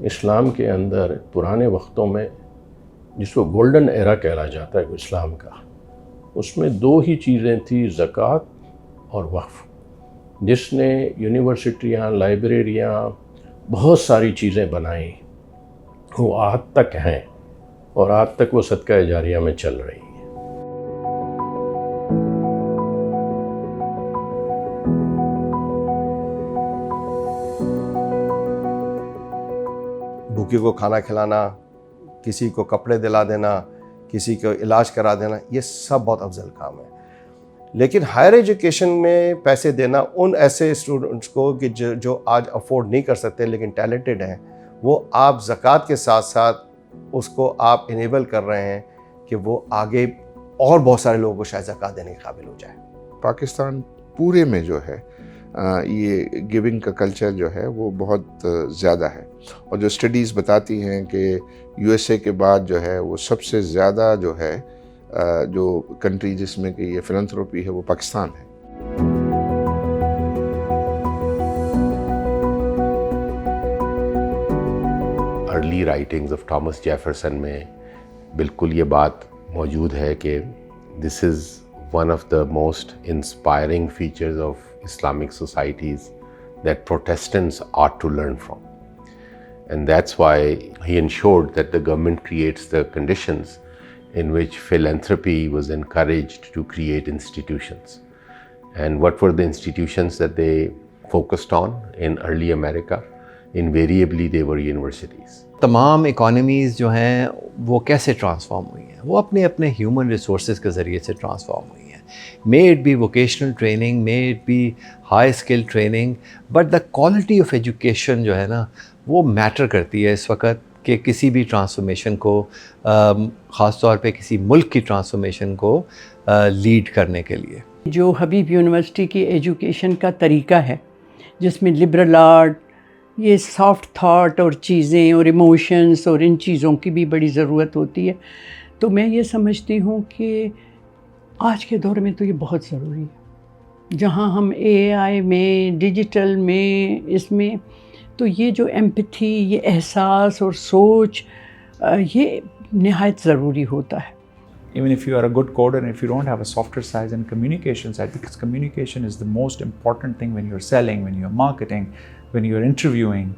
اسلام کے اندر پرانے وقتوں میں جس کو گولڈن ایرا کہا جاتا ہے اسلام کا، اس میں 2 ہی چیزیں تھیں، زکوٰۃ اور وقف، جس نے یونیورسٹیاں، لائبریریاں، بہت ساری چیزیں بنائیں، وہ آج تک ہیں اور آج تک وہ صدقہ جاریہ میں چل رہی ہیں۔ بھوکے کو کھانا کھلانا، کسی کو کپڑے دلا دینا، کسی کو علاج کرا دینا، یہ سب بہت افضل کام ہے۔ لیکن ہائر ایجوکیشن میں پیسے دینا ان ایسے اسٹوڈنٹس کو کہ جو آج افورڈ نہیں کر سکتے لیکن ٹیلنٹڈ ہیں، وہ آپ زکوٰۃ کے ساتھ ساتھ اس کو آپ انیبل کر رہے ہیں کہ وہ آگے اور بہت سارے لوگوں کو شاید زکوٰۃ دینے کے قابل ہو جائے۔ پاکستان پورے میں جو ہے یہ گیونگ کا کلچر جو ہے وہ بہت زیادہ ہے، اور جو اسٹڈیز بتاتی ہیں کہ یو ایس اے کے بعد جو ہے وہ سب سے زیادہ جو ہے جو کنٹری جس میں کہ یہ فلنتھروپی ہے وہ پاکستان ہے۔ Early writings of Thomas Jefferson میں بالکل یہ بات موجود ہے کہ this is one of the most inspiring features of Islamic societies that Protestants ought to learn from. And that's why he ensured that the government creates the conditions in which philanthropy was encouraged to create institutions. And what were the institutions that they focused on in early America? Invariably they were universities. تمام economies جو ہیں وہ کیسے transform ہوئی ہیں؟ وہ اپنے اپنے ہیومن ریسورسز کے ذریعے سے ٹرانسفارم ہوئی ہیں۔ May it be vocational training, may it be high skill training, but the quality of education جو ہے نا وہ میٹر کرتی ہے اس وقت کہ کسی بھی ٹرانسفارمیشن کو، خاص طور پہ کسی ملک کی ٹرانسفارمیشن کو لیڈ کرنے کے لیے۔ جو حبیب یونیورسٹی کی ایجوکیشن کا طریقہ ہے جس میں لبرل آرٹ، یہ سافٹ تھاٹ اور چیزیں اور ایموشنز اور ان چیزوں کی بھی بڑی ضرورت ہوتی ہے، تو میں یہ سمجھتی ہوں کہ آج کے دور میں تو یہ بہت ضروری ہے، جہاں ہم اے آئی میں، ڈیجیٹل میں، اس میں تو یہ جو ایمپتھی، یہ احساس اور سوچ، یہ نہایت ضروری ہوتا ہے۔ Even if you are a good coder and if you don't have a softer side and communication side, because communication is the most important thing when you're selling, when you're marketing, when you're interviewing,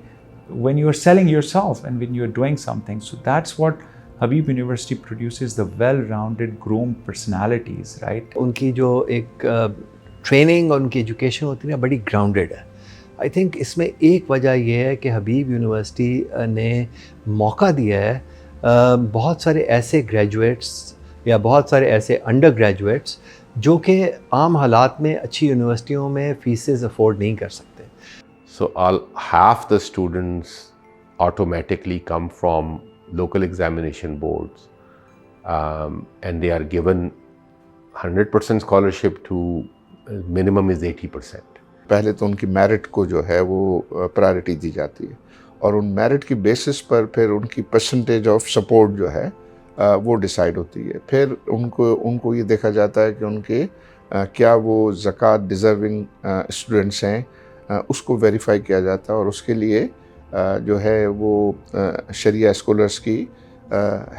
when you're selling yourself and when you're doing something. So that's what Habib University produces, the well-rounded, groomed personalities, right? ان کی جو ایک training اور ان کی education ہوتی ہے نا بڑی گراؤنڈڈ ہے۔ آئی تھنک اس میں ایک وجہ یہ ہے کہ حبیب یونیورسٹی نے موقع دیا ہے بہت سارے ایسے گریجویٹس یا بہت سارے ایسے انڈر گریجویٹس جو کہ عام حالات میں اچھی یونیورسٹیوں میں فیسز افورڈ نہیں کر سکتے۔ So half the students automatically come from local examination boards, and they are given 100% scholarship to minimum is 80%. پہلے تو ان کی میرٹ کو جو ہے وہ پرائرٹی دی جاتی ہے، اور ان میرٹ کی بیسس پر پھر ان کی پرسنٹیج آف سپورٹ جو ہے وہ ڈیسائیڈ ہوتی ہے۔ پھر ان کو یہ دیکھا جاتا ہے کہ ان کے کیا وہ زکوٰۃ ڈیزرونگ اسٹوڈنٹس ہیں، اس کو ویریفائی کیا جاتا ہے، اور اس کے لیے جو ہے وہ شریعہ اسکالرس کی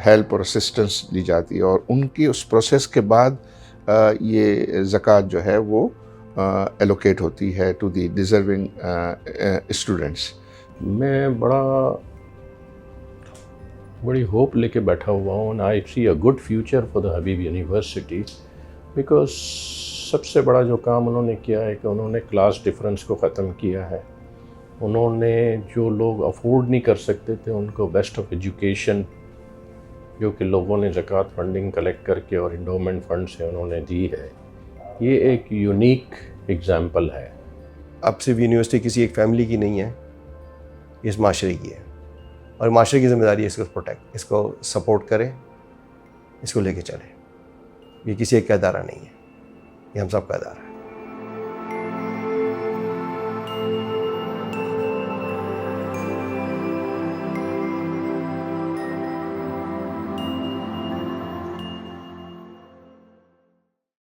ہیلپ اور اسسٹنس دی جاتی ہے، اور ان کی اس پروسیس کے بعد یہ زکوٰۃ جو ہے وہ ایلوکیٹ ہوتی ہے ٹو دی ڈیزرونگ اسٹوڈنٹس۔ میں بڑی ہوپ لے کے بیٹھا ہوا ہوں، I see a good future for the Habib University, because سب سے بڑا جو کام انہوں نے کیا ہے کہ انہوں نے کلاس ڈفرینس کو ختم کیا ہے۔ انہوں نے جو لوگ افورڈ نہیں کر سکتے تھے ان کو بیسٹ آف ایجوکیشن جو کہ لوگوں نے زکوٰۃ فنڈنگ کلیکٹ کر کے اور انڈومنٹ فنڈ سے انہوں نے دی ہے، یہ ایک یونیک ایگزامپل ہے۔ اب صرف یونیورسٹی کسی ایک فیملی کی نہیں ہے، یہ اس معاشرے کی ہے، اور معاشرے کی ذمہ داری ہے اس کو پروٹیکٹ، اس کو سپورٹ کریں، اس کو لے کے چلیں۔ یہ کسی ایک کا ادارہ نہیں ہے، یہ ہم سب کا ادارہ ہے۔